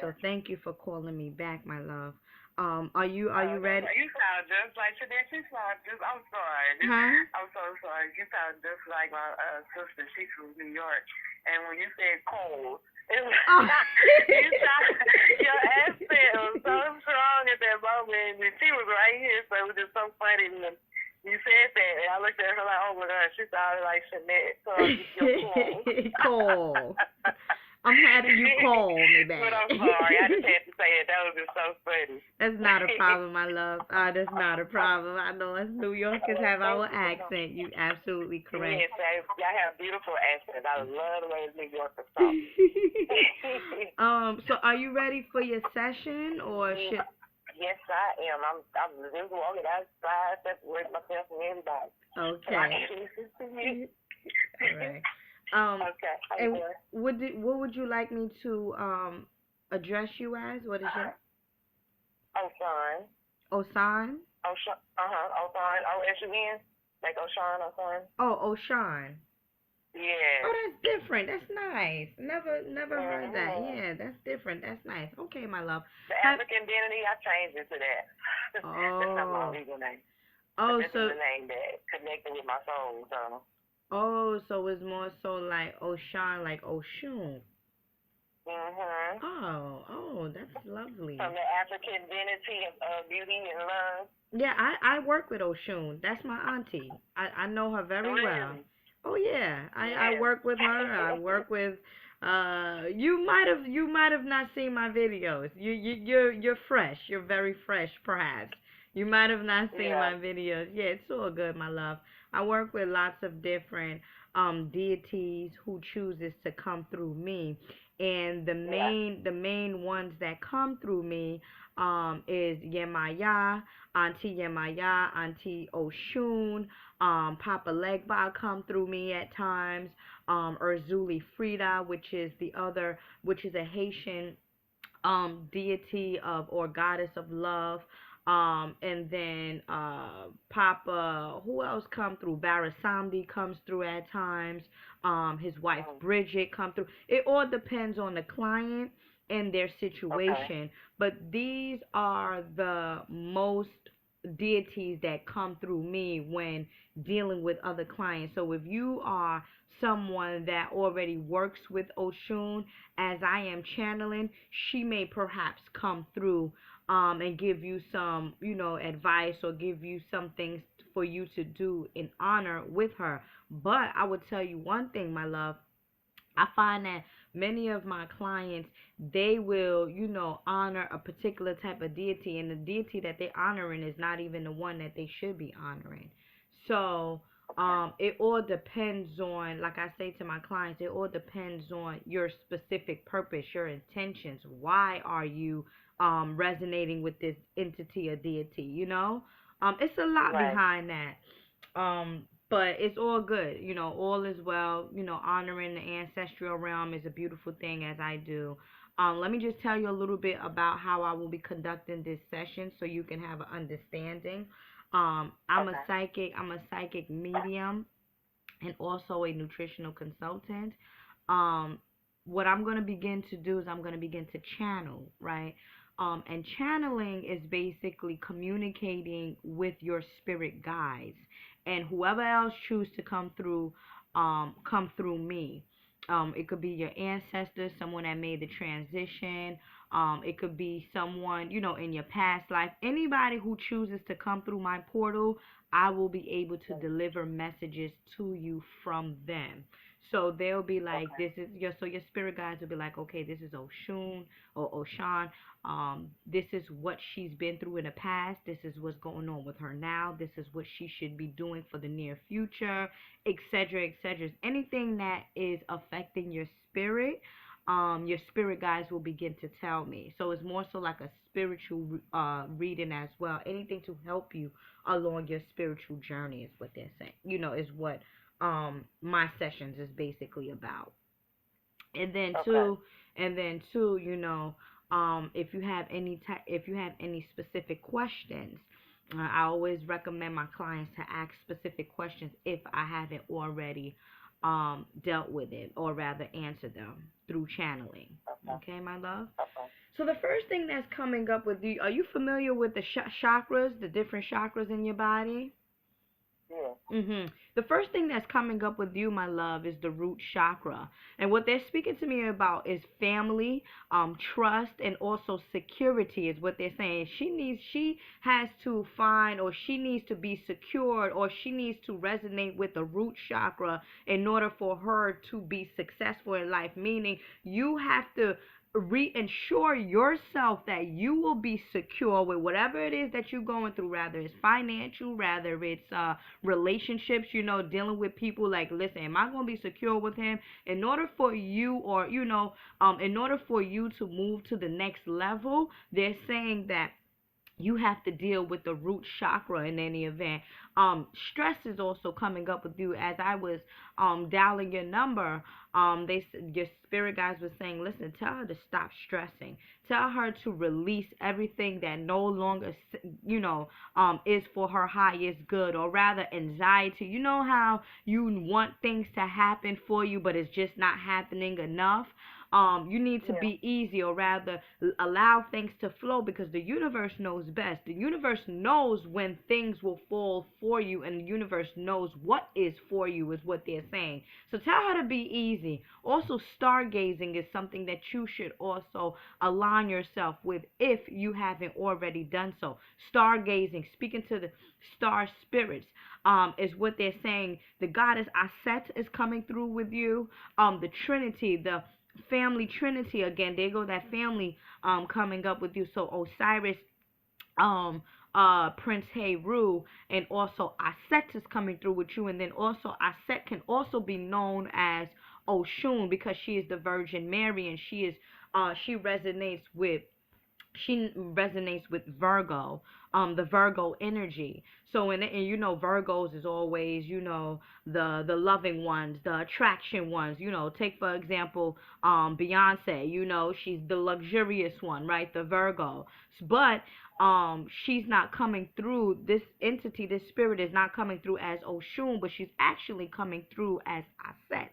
So Yeah. thank you for calling me back, my love. Are Oh, you no, ready? you sound just like Jeanette. You sound just, I'm sorry. Huh? I'm so sorry. You sound just like my sister. She's from New York. And when you said cold, it was, Oh. you sound, your accent was so strong at that moment. And she was right here, so it was just so funny when you said that. And I looked at her like, oh my God, she sounded like Jeanette. So you're cool. Call. I'm happy you called me But back. I'm sorry. I just had to say it. That was just so funny. That's not a problem, my love. That's not a problem. I know us New Yorkers Well, have thank our you. accent. You absolutely correct. Yes, y'all have beautiful accents. I love the way New Yorkers talk. So are you ready for your session or should? Yes, I am. I'm just walking outside, separating myself from everybody. So I Okay. can listen to you. All right. Um, Okay, how you and doing? what would you like me to address you as? What is your Oh, son. Osan? Oh, oh, son. Oh, S-U-N? Like O'Shawn, oh, son? Oh, Oshan. Yes. Oh, that's different. That's nice. Never heard that. Mm-hmm. Yeah, that's different. That's nice. Okay, my love. The Have African identity, I changed it to that. That's not my oh legal name. But oh this is so the name that connected with my soul, so. so it's more so like Oshan, like Oshun. Mm-hmm. Oh, that's From lovely. the African identity of beauty and love. Yeah, I work with Oshun. That's my auntie. I know her very well. Really? Oh yeah, I Yeah. work with her. I work with you might have not seen my videos. You're fresh. You're very fresh perhaps. You might have not seen Yeah. my videos. Yeah, it's all good, my love. I work with lots of different deities who chooses to come through me. And Yeah. the main ones that come through me is Yemaya, Auntie Yemaya, Auntie Oshun, Papa Legba come through me at times, Urzuli Frida, which is a Haitian deity of or goddess of love. And then Papa, who else come through? Barasamdi comes through at times. His wife Mm. Bridget come through. It all depends on the client and their Okay. situation. But these are the most deities that come through me when dealing with other clients. So if you are someone that already works with Oshun, as I am channeling, she may perhaps come through and give you some, advice or give you some things for you to do in honor with her. But I would tell you one thing, my love. I find that many of my clients, they will, honor a particular type of deity, and the deity that they're honoring is not even the one that they should be honoring. So, Okay. it all depends on, like I say to my clients, it all depends on your specific purpose, your intentions. Why are you resonating with this entity or deity? It's a lot Right. behind that. But it's all good. All is well. Honoring the ancestral realm is a beautiful thing as I do. Let me just tell you a little bit about how I will be conducting this session so you can have an understanding. Okay. I'm a psychic medium and also a nutritional consultant. Um, what I'm going to begin to do is I'm going to begin to channel, right? And channeling is basically communicating with your spirit guides and whoever else choose to come through me. It could be your ancestors, someone that made the transition. It could be someone, in your past life. Anybody who chooses to come through my portal, I will be able to deliver messages to you from them. So they'll be like, Okay. this is your spirit guides will be like, okay, this is Oshun or Oshan. This is what she's been through in the past. This is what's going on with her now. This is what she should be doing for the near future, etc., etc. Anything that is affecting your spirit guides will begin to tell me. So it's more so like a spiritual reading as well. Anything to help you along your spiritual journey is what they're saying. Is what my sessions is basically about. And then Okay. two, and then two, if you have any specific questions, I always recommend my clients to ask specific questions if I haven't already dealt with it, or rather answered them through channeling. Okay. Okay, my love? Okay. So the first thing that's coming up with you, are you familiar with the chakras, the different chakras in your body? Yeah. The first thing that's coming up with you, my love, is the root chakra. And what they're speaking to me about is family, trust, and also security is what they're saying. She has to find, or she needs to be secured, or she needs to resonate with the root chakra in order for her to be successful in life. Meaning you have to reinsure yourself that you will be secure with whatever it is that you're going through, rather it's financial, rather it's relationships, dealing with people. Like, listen, am I going to be secure with him? In order for you, or in order for you to move to the next level, they're saying that you have to deal with the root chakra in any event. Stress is also coming up with you. As I was dialing your number, your spirit guides were saying, listen, tell her to stop stressing. Tell her to release everything that no longer, is for her highest good, or rather anxiety. You know how you want things to happen for you, but it's just not happening enough? You need to be easy, or rather allow things to flow, because the universe knows best. The universe knows when things will fall for you, and the universe knows what is for you, is what they're saying. So tell her to be easy. Also, stargazing is something that you should also align yourself with if you haven't already done so. Stargazing, speaking to the star spirits, is what they're saying. The goddess Aset is coming through with you. The Trinity, the family trinity, again, there go that family coming up with you. So Osiris, Prince Heru, and also Aset is coming through with you. And then also Aset can also be known as Oshun, because she is the Virgin Mary, and she resonates with Virgo, the Virgo energy. So and Virgos is always, the loving ones, the attraction ones. Take for example, Beyonce. She's the luxurious one, right? The Virgo. But she's not coming through, this entity, this spirit is not coming through as Oshun, but she's actually coming through as Aset,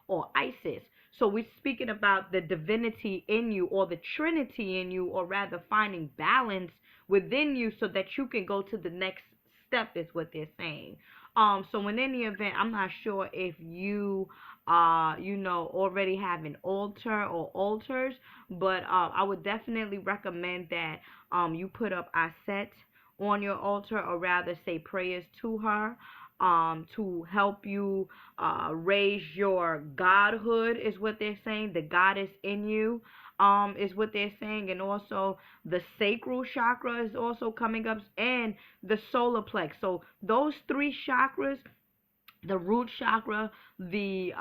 or Isis. So we're speaking about the divinity in you, or the trinity in you, or rather finding balance within you so that you can go to the next step, is what they're saying. So in any event, I'm not sure if you already have an altar or altars, but I would definitely recommend that you put up Aset on your altar, or rather say prayers to her, to help you raise your godhood, is what they're saying. The goddess in you, is what they're saying. And also the sacral chakra is also coming up, and the solar plex. So those three chakras, the root chakra, the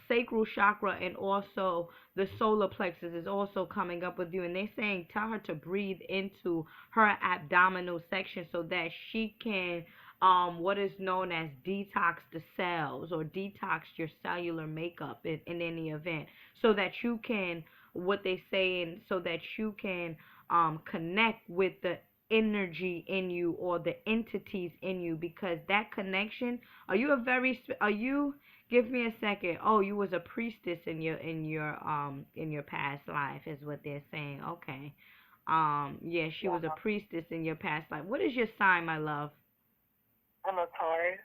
sacral chakra, and also the solar plexus is also coming up with you. And they're saying tell her to breathe into her abdominal section so that she can what is known as detox the cells, or detox your cellular makeup in any event, so that you can, what they saying, so that you can connect with the energy in you, or the entities in you, because that connection, are you, give me a second, oh, you was a priestess in your past life, is what they're saying. Okay. Yeah, she was a priestess in your past life. What is your sign, my love? I'm a Taurus.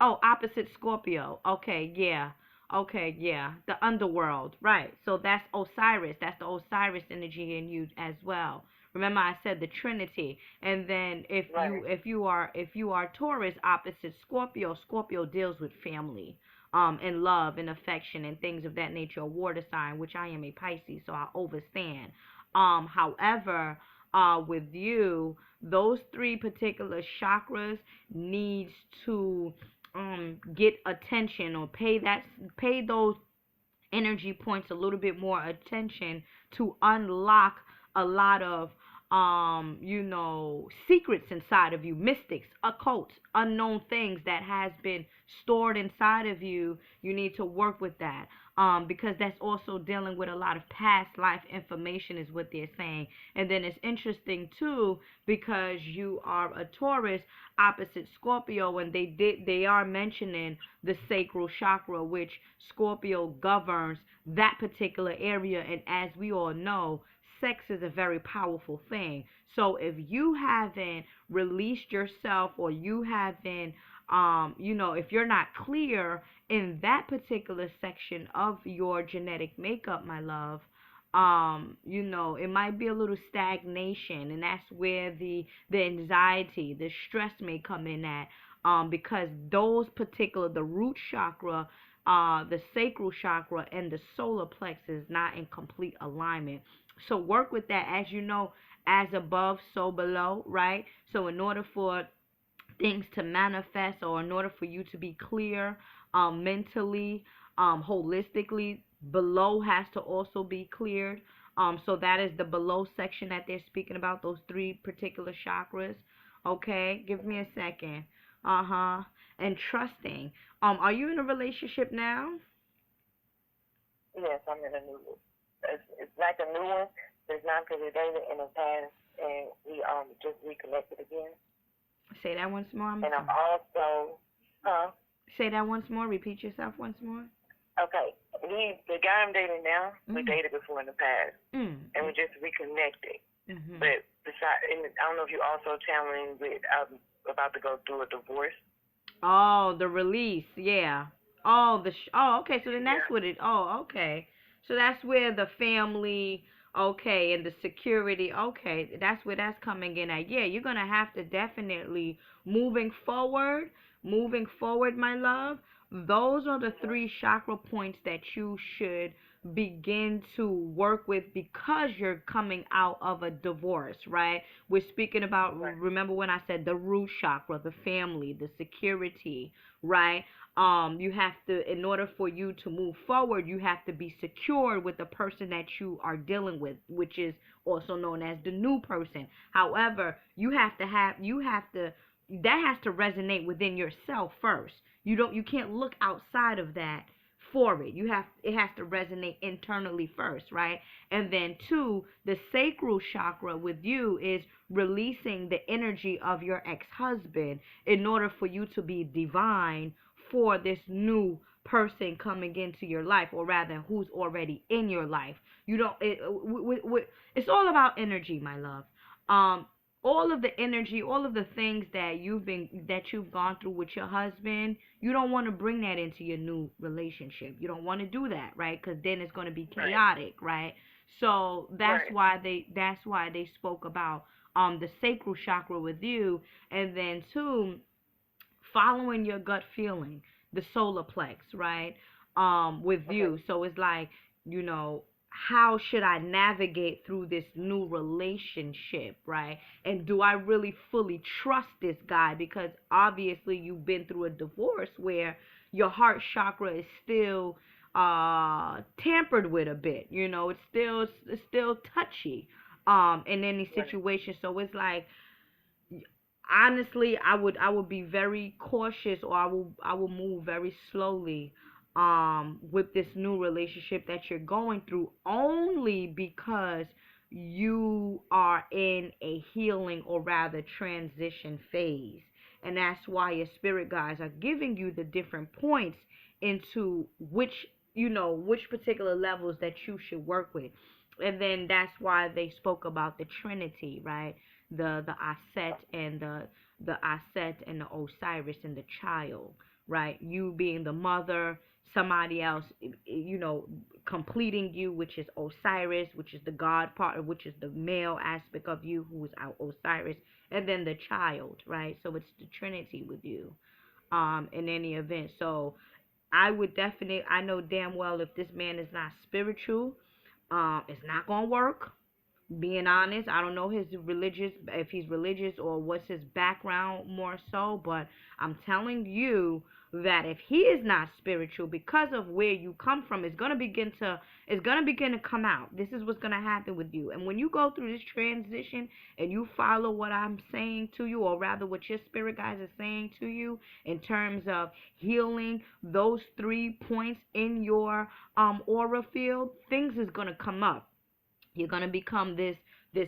Oh, opposite Scorpio. Okay, yeah. Okay, yeah. The underworld. Right. So that's Osiris. That's the Osiris energy in you as well. Remember I said the Trinity. And then if you are Taurus, opposite Scorpio, Scorpio deals with family, and love and affection and things of that nature. A water sign, which I am a Pisces, so I overstand. However, with you, those three particular chakras needs to get attention, or pay those energy points a little bit more attention, to unlock a lot of secrets inside of you, mystics, occults, unknown things that has been stored inside of you. You need to work with that. because that's also dealing with a lot of past life information is what they're saying. And then it's interesting too because you are a Taurus opposite Scorpio, and they are mentioning the sacral chakra, which Scorpio governs that particular area. And as we all know, sex is a very powerful thing. So if you haven't released yourself, or you haven't if you're not clear in that particular section of your genetic makeup, my love, it might be a little stagnation, and that's where the anxiety, the stress may come in at, because those particular, the root chakra, the sacral chakra, and the solar plex is not in complete alignment. So work with that, as you know, as above, so below, right? So in order for things to manifest, or in order for you to be clear, mentally, holistically, below has to also be cleared. So that is the below section that they're speaking about, those three particular chakras. Okay, give me a second. Uh-huh. And trusting. Are you in a relationship now? Yes, I'm in a new one. It's like a new one. It's not because we dated in the past, and we just reconnected again. Say that once more. And I'm also, Say that once more. Repeat yourself once more. Okay. The guy I'm dating now, we dated before in the past, and we just reconnected. But and I don't know if you're also channeling with, I'm about to go through a divorce. Oh, the release, yeah. Oh, okay. So then that's what it. Oh, okay. So that's where the family, okay, and the security, okay. That's where that's coming in at. Yeah, you're gonna have to definitely moving forward, my love. Those are the three chakra points that you should begin to work with, because you're coming out of a divorce, right? We're speaking about, remember when I said the root chakra, the family, the security, right? You have to, in order for you to move forward, you have to be secure with the person that you are dealing with, which is also known as the new person. However, that has to resonate within yourself first. You can't look outside of that for it. It has to resonate internally first, right? And then two, the sacral chakra with you is releasing the energy of your ex-husband in order for you to be divine for this new person coming into your life, or rather who's already in your life. It's all about energy, my love. All of the energy, all of the things that you've gone through with your husband, you don't want to bring that into your new relationship. You don't want to do that, right? Because then it's going to be chaotic, right? So that's why they spoke about the sacral chakra with you, and then two, following your gut feeling, the solar plex, right? With you. So it's like, how should I navigate through this new relationship, right? And do I really fully trust this guy? Because obviously you've been through a divorce where your heart chakra is still tampered with a bit. It's still touchy in any situation. So it's like, honestly, I would be very cautious, or I will move very slowly with this new relationship that you're going through, only because you are in a healing, or rather transition phase. And that's why your spirit guides are giving you the different points into which particular levels that you should work with. And then that's why they spoke about the Trinity, right? The Aset and the Aset and the Osiris and the child, right? You being the mother, somebody else, completing you, which is Osiris, which is the God part, which is the male aspect of you, who is our Osiris, and then the child, right? So it's the Trinity with you, in any event. So I know damn well, if this man is not spiritual, it's not gonna work. Being honest, I don't know if he's religious, or what's his background more so, but I'm telling you, that if he is not spiritual, because of where you come from, it's gonna begin to come out. This is what's gonna happen with you. And when you go through this transition and you follow what I'm saying to you, or rather what your spirit guides are saying to you in terms of healing those 3 points in your aura field, things is gonna come up. You're gonna become this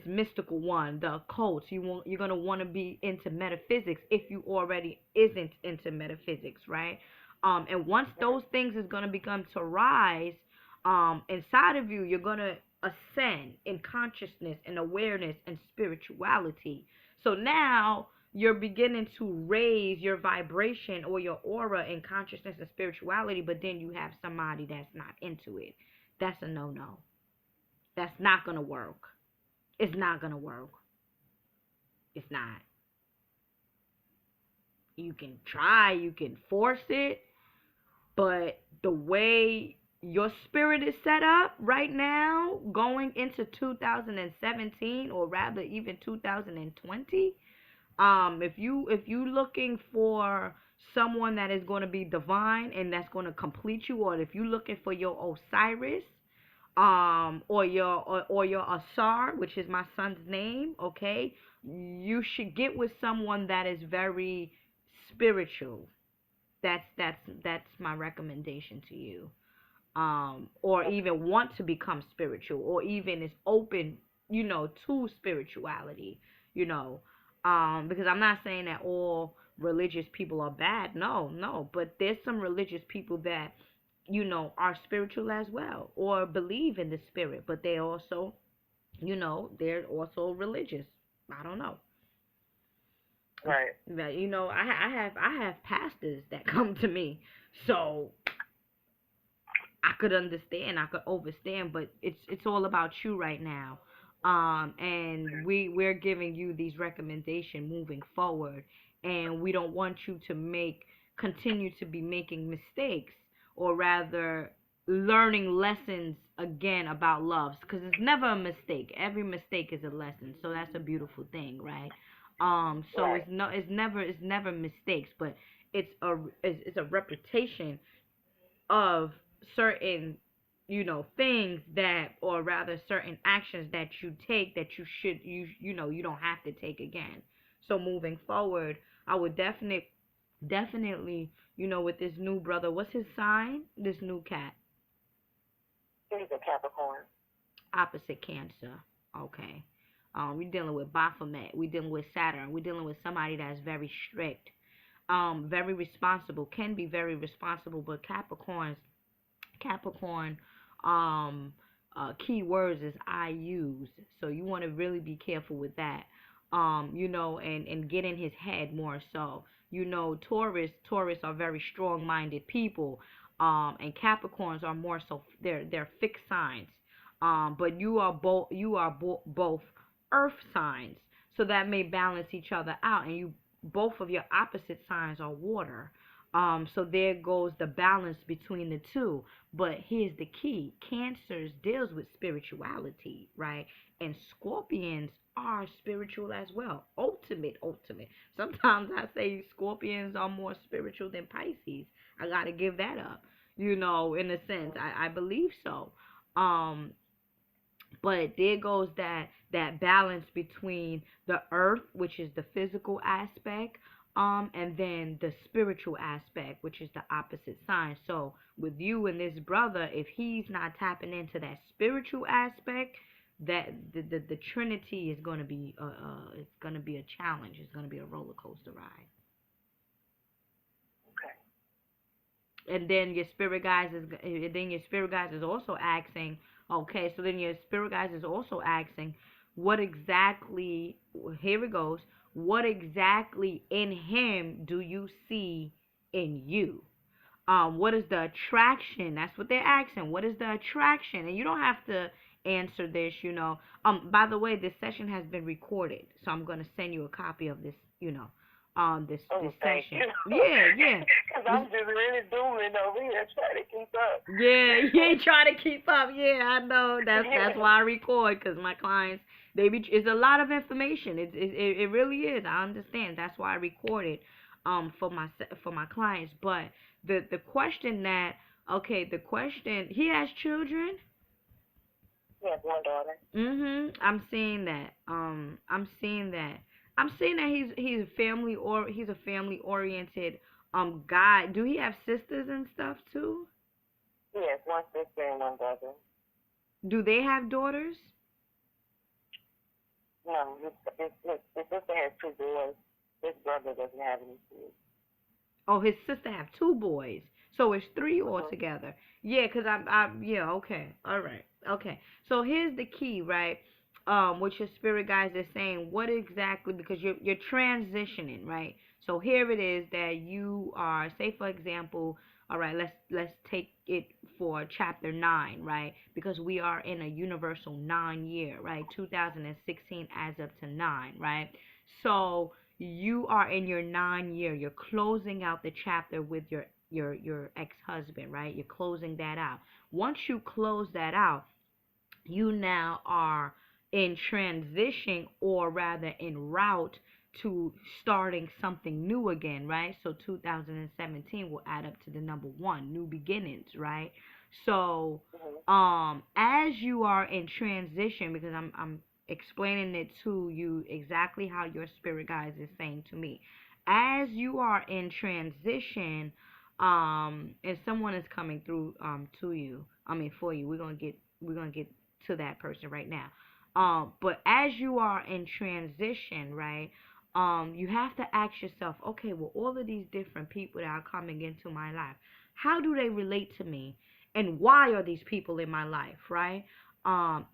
mystical one, the occults. You're gonna want to be into metaphysics if you already isn't into metaphysics, right? And once those things is gonna begin to rise, inside of you, you're gonna ascend in consciousness and awareness and spirituality. So now you're beginning to raise your vibration or your aura in consciousness and spirituality, but then you have somebody that's not into it. That's a no-no. That's not gonna work. It's not gonna work. It's not. You can try, you can force it, but the way your spirit is set up right now, going into 2017, or rather even 2020, if you looking for someone that is going to be divine and that's going to complete you, or if you looking for your Osiris, or your Asar, which is my son's name, okay, you should get with someone that is very spiritual. That's my recommendation to you. Or even want to become spiritual, or even is open, to spirituality, because I'm not saying that all religious people are bad. No, but there's some religious people that are spiritual as well, or believe in the spirit, but they also, they're also religious. I don't know. Right. But I have pastors that come to me, so I could understand, I could understand, but it's all about you right now. And we're giving you these recommendations moving forward, and we don't want you to continue to be making mistakes, or rather learning lessons again about love, because it's never a mistake. Every mistake is a lesson, so that's a beautiful thing, right? So Right. it's never mistakes, but it's a reputation of certain things that, or rather certain actions that you take, that you don't have to take again. So moving forward, I would definitely, with this new brother, what's his sign? This new cat. He's a Capricorn. Opposite Cancer. Okay. We're dealing with Baphomet. We're dealing with Saturn. We're dealing with somebody that's very strict, very responsible, can be very responsible, but Capricorn, key words is I use. So you want to really be careful with that. And get in his head more so. Taurus are very strong-minded people. And Capricorns are more so, they're fixed signs. But you are both earth signs. So that may balance each other out, and both of your opposite signs are water. So there goes the balance between the two. But here's the key. Cancers deals with spirituality, right? And Scorpions are spiritual as well. Ultimate. Sometimes I say Scorpions are more spiritual than Pisces. I got to give that up, in a sense. I believe so. But there goes that balance between the earth, which is the physical aspect, and then the spiritual aspect, which is the opposite sign. So with you and this brother, if he's not tapping into that spiritual aspect, that the Trinity is going to be it's going to be a challenge. It's going to be a roller coaster ride. Okay. And then your spirit guides is also asking. Okay, so then your spirit guides is also asking, what exactly? Here it goes. What exactly in him do you see in you? What is the attraction? That's what they're asking. What is the attraction? And you don't have to answer this, By the way, this session has been recorded, so I'm gonna send you a copy of this, this session. Yeah. Because I'm just really doing over here trying to keep up. Yeah, you ain't trying to keep up. Yeah, I know. That's why I record, because my clients, it's a lot of information. It really is. I understand. That's why I record it. for my clients. But the question that the question, he has children. Yes, one daughter. I'm seeing that. I'm seeing that. I'm seeing that he's a family oriented guy. Do he have sisters and stuff too? Yes, one sister and one brother. Do they have daughters? No, his sister has two boys. His brother doesn't have any kids. Oh, his sister have two boys. So it's three Mm-hmm. altogether. Yeah, cause yeah, okay, all right, okay. So here's the key, right? What your spirit guides are saying. What exactly? Because you're transitioning, right? So here it is that you are. Say for example, all right. Let's take it for chapter 9, right? Because we are in a universal 9 year, right? 2016 as up to 9, right? So you are in your 9 year. You're closing out the chapter with your ex-husband, right? You're closing that out. Once you close that out, you now are in transition, or rather en route to starting something new again, right? So 2017 will add up to the number 1, new beginnings, right? So as you are in transition, because I'm explaining it to you exactly how your spirit guides is saying to me, as you are in transition, and someone is coming through to you, I mean for you, we're gonna get to that person right now. But as you are in transition, right, you have to ask yourself, okay, well, all of these different people that are coming into my life, how do they relate to me? And why are these people in my life, right?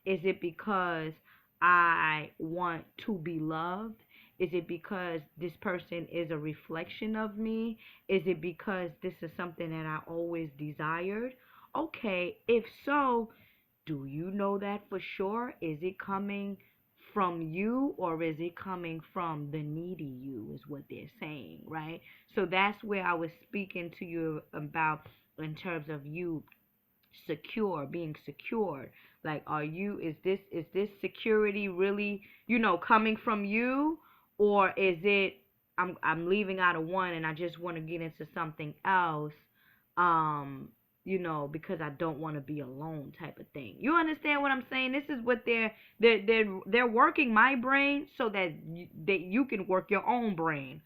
Is it because I want to be loved? Is it because this person is a reflection of me? Is it because this is something that I always desired? Okay, if so, do you know that for sure? Is it coming from you, or is it coming from the needy you, is what they're saying, right? So that's where I was speaking to you about, in terms of you being secured. Like, is this security really, coming from you, or is it I'm leaving out of one and I just want to get into something else, um because I don't want to be alone, type of thing. You understand what I'm saying? This is what they're working my brain so that you can work your own brain,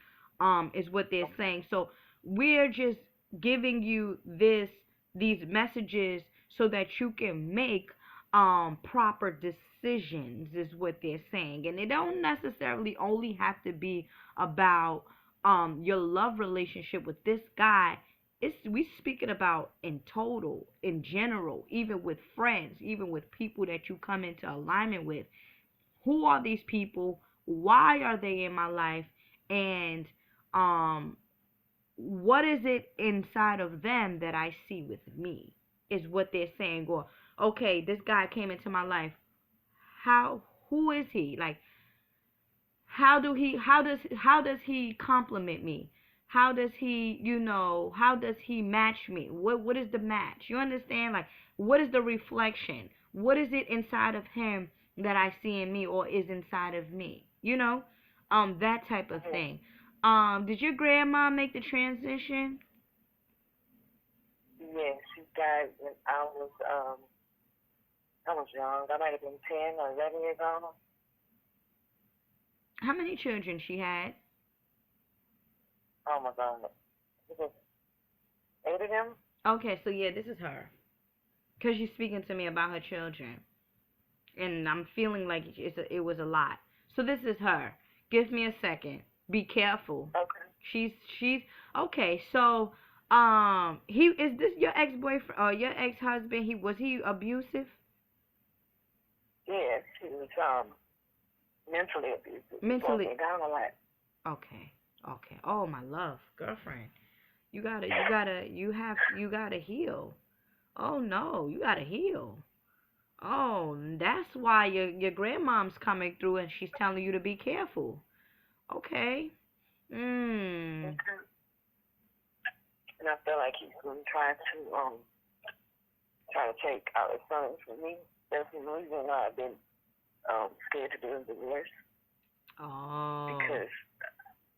is what they're saying. So we're just giving you these messages so that you can make proper decisions, is what they're saying. And it don't necessarily only have to be about your love relationship with this guy. We speaking about in total, in general, even with friends, even with people that you come into alignment with. Who are these people? Why are they in my life? And um what is it inside of them that I see with me, is what they're saying. Or, okay, this guy came into my life. Who is he? Like, how does he compliment me? How does he match me? What is the match? You understand? Like, what is the reflection? What is it inside of him that I see in me, or is inside of me? That type of thing. Did your grandma make the transition? Yes, she died when I was young. I might have been 10 or 11 years old. How many children she had? Oh my God. It was 8 of them. Okay, so yeah, this is her. Because she's speaking to me about her children. And I'm feeling like it was a lot. So this is her. Give me a second. Be careful. Okay. She's okay. So he is this your ex-boyfriend or your ex-husband? Was he abusive? Yes, she was mentally abusive. She broke Mentally. me down a lot. Okay. Okay. Oh, my love, girlfriend. You gotta heal. Oh no, you gotta heal. Oh, that's why your grandmom's coming through and she's telling you to be careful. Okay. Mm. Okay. And I feel like he's going to try to take our sons from me. That's the reason why I've been scared to do a divorce. Oh. Because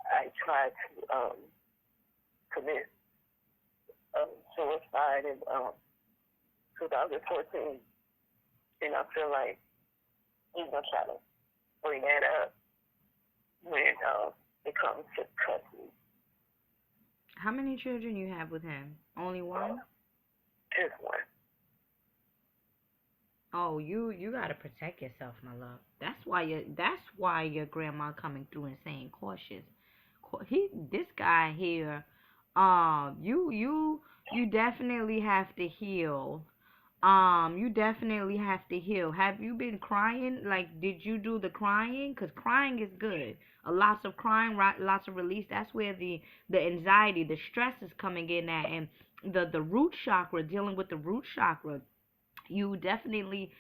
I tried to commit suicide in 2014. And I feel like he's going to try to bring that up when it comes to custody. How many children you have with him? Only one? Just one. Oh, you gotta protect yourself, my love. That's why your grandma coming through and saying cautious. This guy here, you definitely have to heal. You definitely have to heal. Have you been crying? Like, did you do the crying? 'Cause crying is good. A lots of crying, right? Lots of release. That's where the anxiety, the stress is coming in at, and the root chakra, dealing with the root chakra. You definitely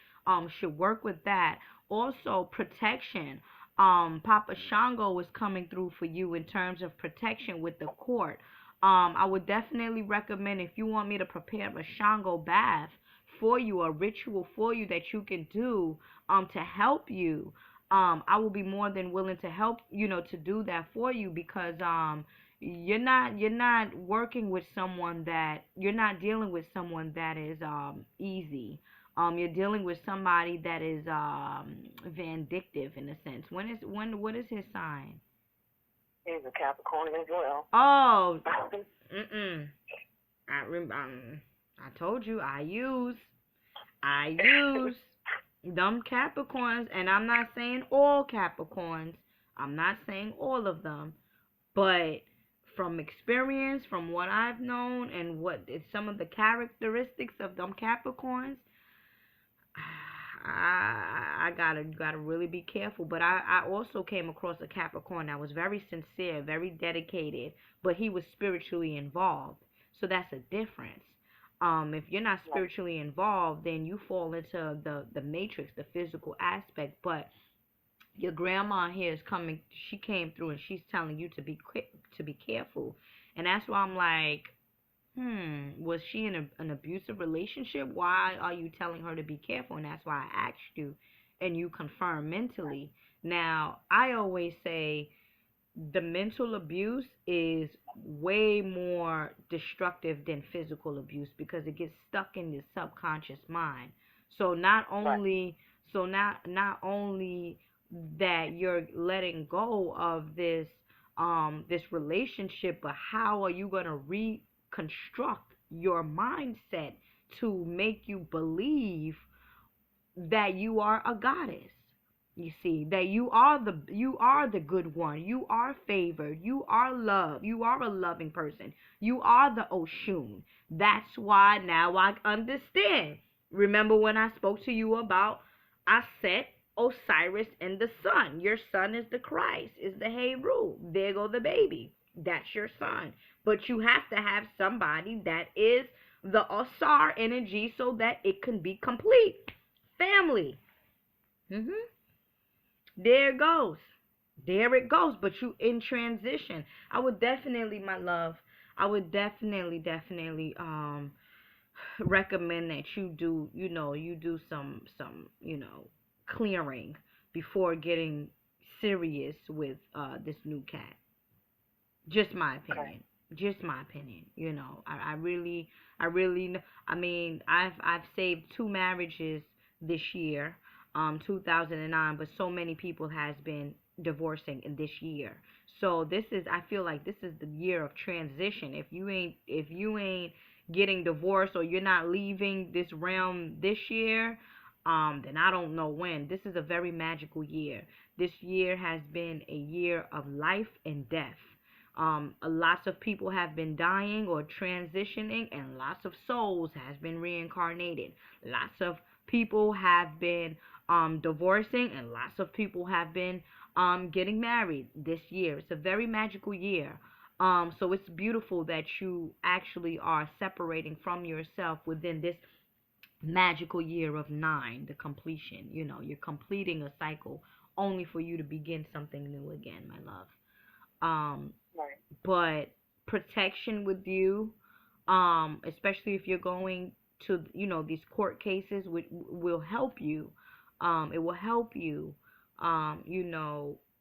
should work with that. Also, protection. Papa Shango is coming through for you in terms of protection with the court. I would definitely recommend, if you want me to prepare a Shango bath for you, a ritual for you that you can do to help you. I will be more than willing to help, to do that for you, because you're not working with someone that you're not dealing with someone that is easy. You're dealing with somebody that is vindictive in a sense. What is his sign? He's a Capricorn as well. Oh, I told you I use them Capricorns, and I'm not saying all Capricorns. I'm not saying all of them, but from experience, from what I've known, and what is some of the characteristics of them Capricorns, I gotta really be careful. But I also came across a Capricorn that was very sincere, very dedicated, but he was spiritually involved. So that's a difference. If you're not spiritually involved, then you fall into the matrix, the physical aspect. But your grandma here is coming. She came through and she's telling you to be quick, to be careful. And that's why I'm like, was she in an abusive relationship? Why are you telling her to be careful? And that's why I asked you, and you confirm mentally. Now, I always say the mental abuse is way more destructive than physical abuse, because it gets stuck in the subconscious mind. So not only that you're letting go of this relationship, but how are you going to reconstruct your mindset to make you believe that you are a goddess? You see, that you are the good one. You are favored. You are loved. You are a loving person. You are the Oshun. That's why now I understand. Remember when I spoke to you about Aset, Osiris, and the sun? Your son is the Christ, is the Heru. There go the baby. That's your son. But you have to have somebody that is the Osar energy so that it can be complete. Family. There it goes. There it goes. But you in transition. I would definitely, my love, I would definitely recommend that you do some clearing before getting serious with this new cat. Just my opinion. Just my opinion. I mean, I've saved two marriages this year, 2009, but so many people has been divorcing in this year. So I feel like this is the year of transition. If you ain't getting divorced, or you're not leaving this realm this year, then I don't know when. This is a very magical year. This year has been a year of life and death. Lots of people have been dying or transitioning, and lots of souls has been reincarnated. Lots of people have been divorcing, and lots of people have been getting married this year. It's a very magical year. So it's beautiful that you actually are separating from yourself within this magical year of 9, the completion. You're completing a cycle only for you to begin something new again, my love. Right. But protection with you, especially if you're going to these court cases, which will help you. It will help you,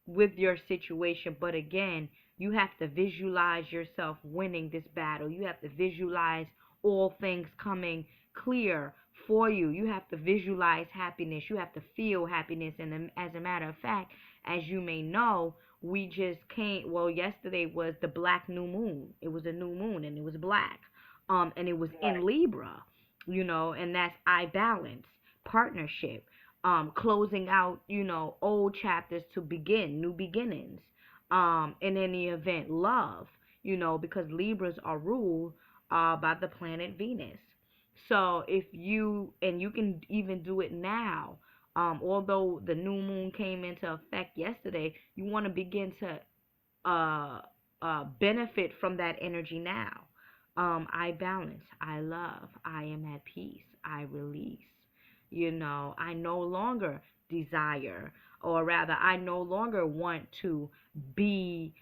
with your situation. But again, You have to visualize yourself winning this battle. You have to visualize all things coming clear for you. You have to visualize happiness. You have to feel happiness. And as a matter of fact, as you may know, we just came, well, yesterday was the black new moon. It was a new moon and it was black. And it was Right. in Libra, and that's I balance, partnership, closing out, old chapters to begin, new beginnings. In any event, love, because Libras are ruled by the planet Venus. So if you, and you can even do it now, although the new moon came into effect yesterday, you want to begin to benefit from that energy now. I balance, I love, I am at peace, I release. I no longer desire, or rather, I no longer want to be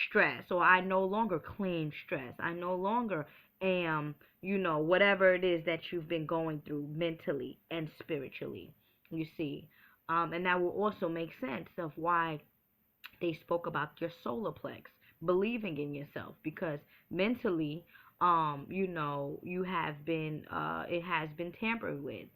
stressed, or I no longer claim stress. I no longer am, whatever it is that you've been going through mentally and spiritually. You see, and that will also make sense of why they spoke about your solar plex, believing in yourself, because mentally, you have been, it has been tampered with.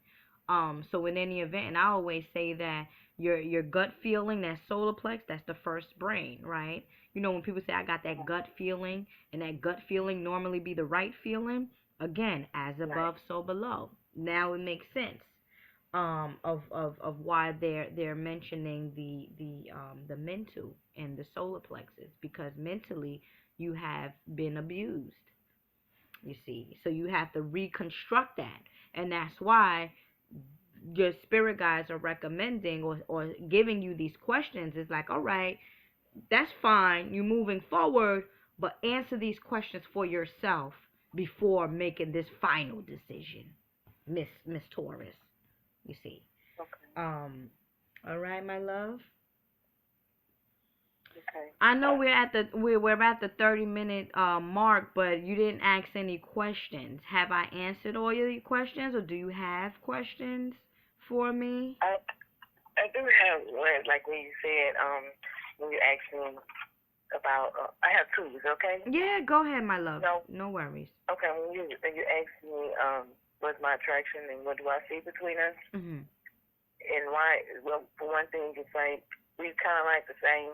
So in any event, and I always say that your gut feeling, that solar plex, that's the first brain, right? When people say I got that gut feeling, and that gut feeling normally be the right feeling, again, as above, so below. Now it makes sense of why they're mentioning the mental and the solar plexus, because mentally you have been abused, you see, so you have to reconstruct that. And that's why your spirit guides are recommending, or giving you these questions. It's like, all right, that's fine, you're moving forward, but answer these questions for yourself before making this final decision, Miss Taurus, you see. Okay. All right, my love. Okay. I know we're at the 30-minute mark, but you didn't ask any questions. Have I answered all your questions, or do you have questions for me? I do have one, like when you said, when you asked me about, I have two, is it okay? Yeah, go ahead, my love. No. No worries. Okay, when you asked me, what's my attraction and what do I see between us, Mhm. and why? Well, for one thing, it's like we kind of like the same,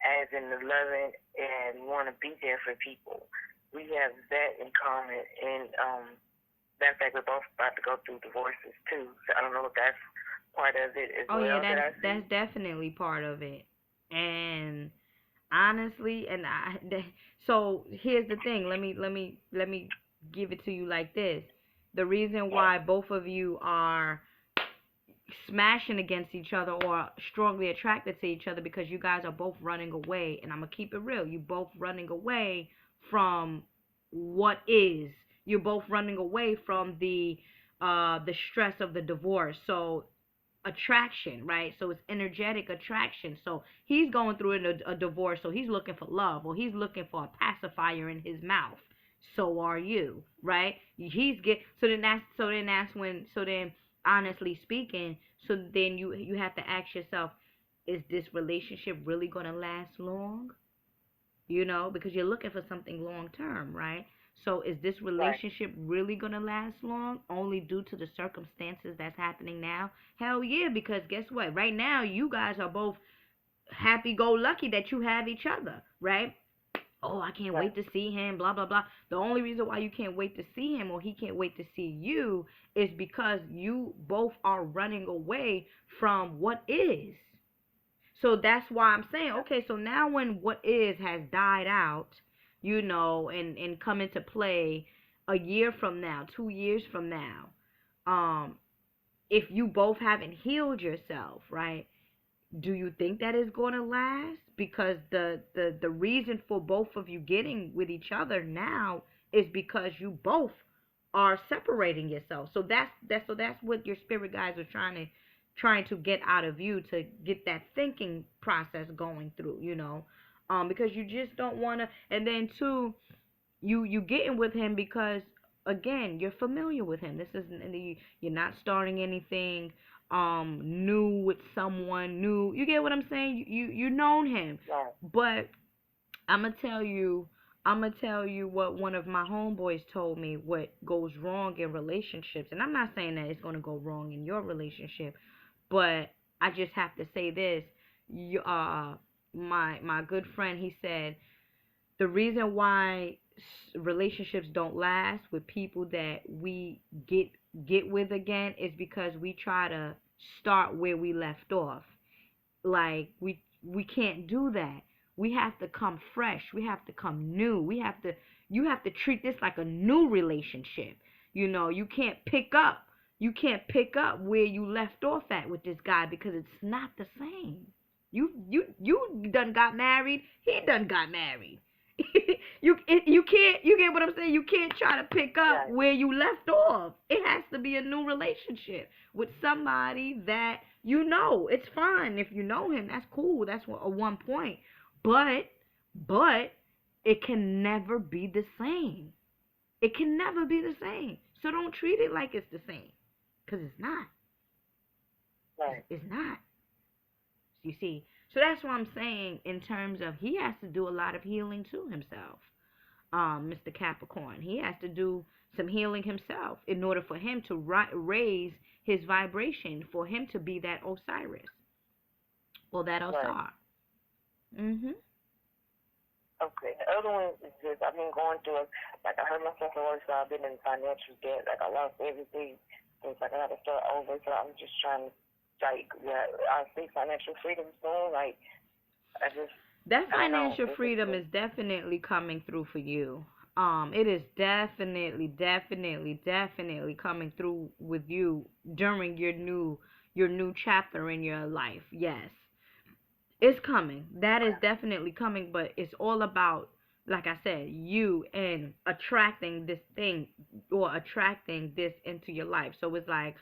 as in the loving and want to be there for people. We have that in common, and that fact, we're both about to go through divorces too. So I don't know if that's part of it as Oh well. yeah, that's definitely part of it. And honestly, so here's the thing. Let me give it to you like this. The reason why both of you are smashing against each other or strongly attracted to each other, because you guys are both running away, and I'm gonna keep it real. You both running away from what is. You're both running away from the stress of the divorce. So attraction, right? So it's energetic attraction. So he's going through a divorce, so he's looking for love, or he's looking for a pacifier in his mouth. So are you, right? So then honestly speaking, so then you have to ask yourself, is this relationship really going to last long? Because you're looking for something long term, right? So is this relationship really going to last long, only due to the circumstances that's happening now? Hell yeah, because guess what? Right now, you guys are both happy go lucky that you have each other, right? Oh, I can't wait to see him, blah, blah, blah. The only reason why you can't wait to see him, or he can't wait to see you, is because you both are running away from what is. So that's why I'm saying, okay, so now when what is has died out, and come into play a year from now, 2 years from now, if you both haven't healed yourself, right? Do you think that is going to last? Because the reason for both of you getting with each other now is because you both are separating yourself. So that's what your spirit guides are trying to get out of you, to get that thinking process going through, because you just don't want to. And then two, you getting with him because, again, you're familiar with him. This isn't, you're not starting anything new with someone new. You get what I'm saying? You known him, but I'm gonna tell you. I'm gonna tell you what one of my homeboys told me. What goes wrong in relationships, and I'm not saying that it's gonna go wrong in your relationship, but I just have to say this. You, my good friend, he said the reason why relationships don't last with people that we get with again is because we try to start where we left off. Like we can't do that. We have to come fresh. We have to come new. We have to You have to treat this like a new relationship. You can't pick up. You can't pick up where you left off at with this guy because it's not the same. You done got married. He done got married. You get what I'm saying? You can't try to pick up Right. where you left off. It has to be a new relationship with somebody that it's fine if you know him. That's cool. That's a one point. But it can never be the same. It can never be the same. So don't treat it like it's the same, cause it's not. Right. It's not. You see. So that's what I'm saying in terms of he has to do a lot of healing to himself. Mr. Capricorn. He has to do some healing himself in order for him to raise his vibration, for him to be that Osiris or that Osar. Right. Mhm. Okay. The other one is just I've been going through like I hurt myself at work, so I've been in financial debt. Like I lost everything. So it's like I got to start over. So I'm just trying to I see financial freedom soon. Like I just That I don't know. financial freedom is definitely coming through for you. It is definitely coming through with you during your new chapter in your life. Yes. It's coming. That is definitely coming, but it's all about, like I said, you and attracting this thing or attracting this into your life. So it's like,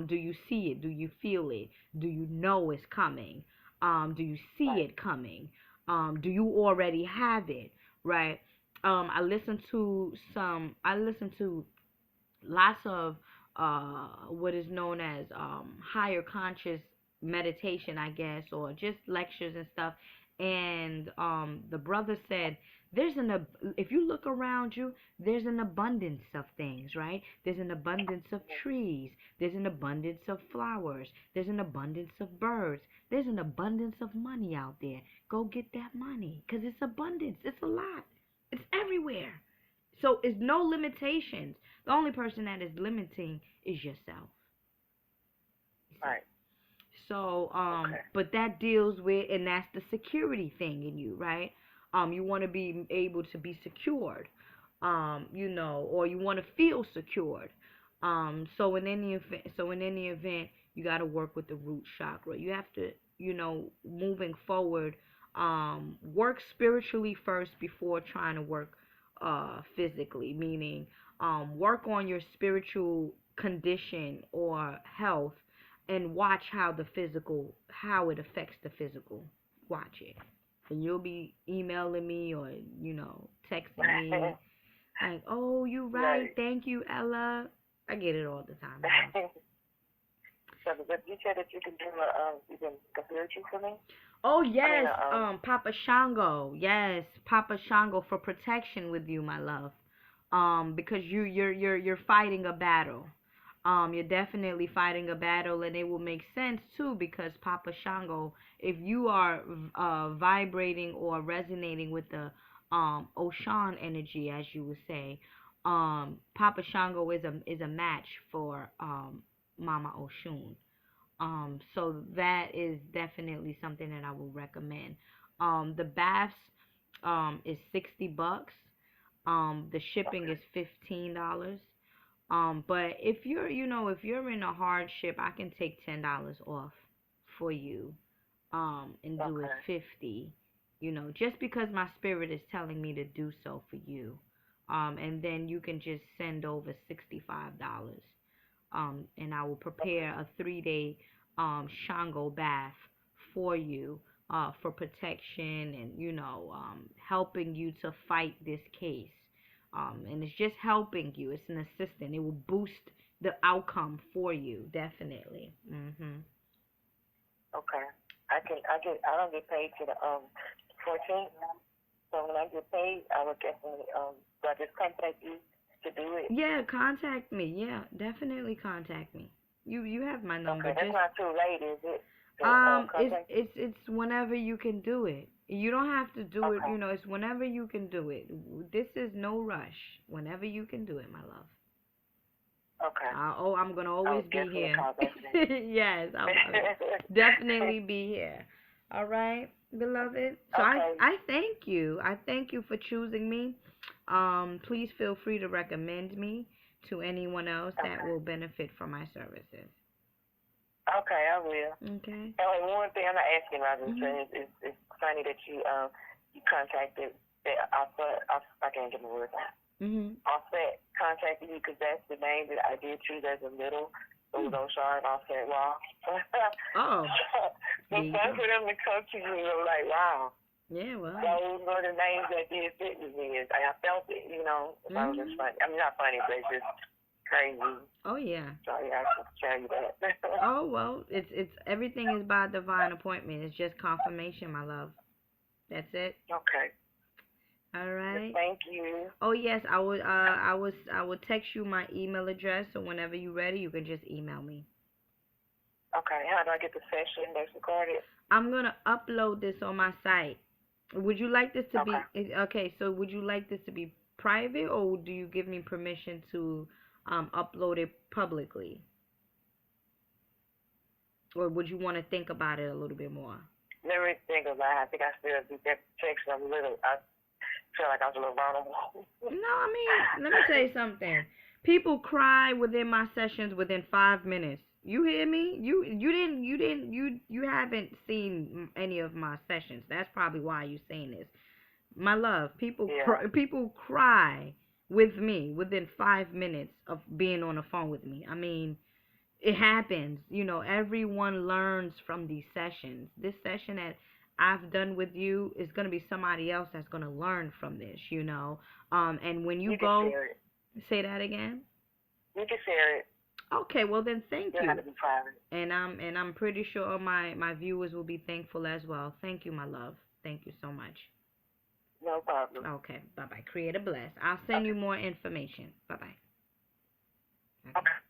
do you see it? Do you feel it? Do you know it's coming? Do you see it coming? Do you already have it? Right? I listened to lots of what is known as higher conscious meditation, I guess, or just lectures and stuff. And the brother said, if you look around you, there's an abundance of things, right? There's an abundance of trees. There's an abundance of flowers. There's an abundance of birds. There's an abundance of money out there. Go get that money, because it's abundance. It's a lot. It's everywhere. So it's no limitations. The only person that is limiting is yourself. Right. So, Okay. but that deals with, and that's the security thing in you, right? You want to be able to be secured, or you want to feel secured. So in any event, you got to work with the root chakra. You have to, moving forward, work spiritually first before trying to work, physically, meaning, work on your spiritual condition or health and watch how it affects the physical. Watch it. And you'll be emailing me or, texting me like, oh, you right. Thank you, Ella. I get it all the time. So you said that you can do you can spiritual for me? Oh, yes. Papa Shango. Yes, Papa Shango for protection with you, my love. Because you're fighting a battle. You're definitely fighting a battle, and it will make sense too because Papa Shango, if you are vibrating or resonating with the Oshan energy, as you would say, Papa Shango is a match for Mama Oshun. So that is definitely something that I will recommend. The baths is $60. The shipping is $15. But if you're in a hardship, I can take $10 off for you, and do it 50, just because my spirit is telling me to do so for you. And then you can just send over $65. And I will prepare a 3-day, Shango bath for you, for protection and, helping you to fight this case. And it's just helping you. It's an assistant. It will boost the outcome for you, definitely. Okay. I don't get paid to the 14th. So when I get paid, I would definitely do I just contact you to do it? Yeah, contact me. Yeah, definitely contact me. You have my number. Okay, that's Just not too late, is it? To, it's contact? it's it's whenever you can do it. You don't have to do it, Okay. it's whenever you can do it. This is no rush. Whenever you can do it, my love. Okay. I'm gonna I'll always be definitely here. call back then. Yes, I'll definitely be here. All right, beloved. So Okay. I thank you. I thank you for choosing me. Please feel free to recommend me to anyone else that Okay. will benefit from my services. Okay, I will. Okay. And one thing I'm not asking about this, Mhm. it's funny that you contacted that I can't get my words out. Mhm. Offset contacted you because that's the name that I did choose as a middle. So it was on Shard Offset Raw. Oh, So there you thanks go. for them to come to me. I'm like, wow. Yeah, well. Those were the names that did fit with me. I felt it, If I was just Mhm. funny. I mean, not funny, but it's just crazy. Oh yeah. So yeah, I can tell you that. Oh well, it's everything is by divine appointment. It's just confirmation, my love. That's it. Okay. All right. Thank you. Oh yes, I will text you my email address, so whenever you're ready, you can just email me. Okay, how do I get the session that's recorded? I'm gonna upload this on my site. Would you like this to Okay. be okay? So would you like this to be private, or do you give me permission to upload it publicly, or would you want to think about it a little bit more? Let me think about it. I think I still do that section. I feel like I was a little vulnerable. No, I mean, let me tell you something. People cry within my sessions within 5 minutes. You hear me? You haven't seen any of my sessions. That's probably why you're saying this. My love, Yeah. people cry with me within 5 minutes of being on the phone with me. I mean, it happens. Everyone learns from these sessions. This session that I've done with you is going to be somebody else that's going to learn from this. And when you You can go, share it. say that again. You can share it. Okay, well then thank You don't have you. to be private. And I'm pretty sure my viewers will be thankful as well. Thank you, my love. Thank you so much. No problem. Okay, bye-bye. Create a bless. I'll send Okay. you more information. Bye-bye. Okay. Okay.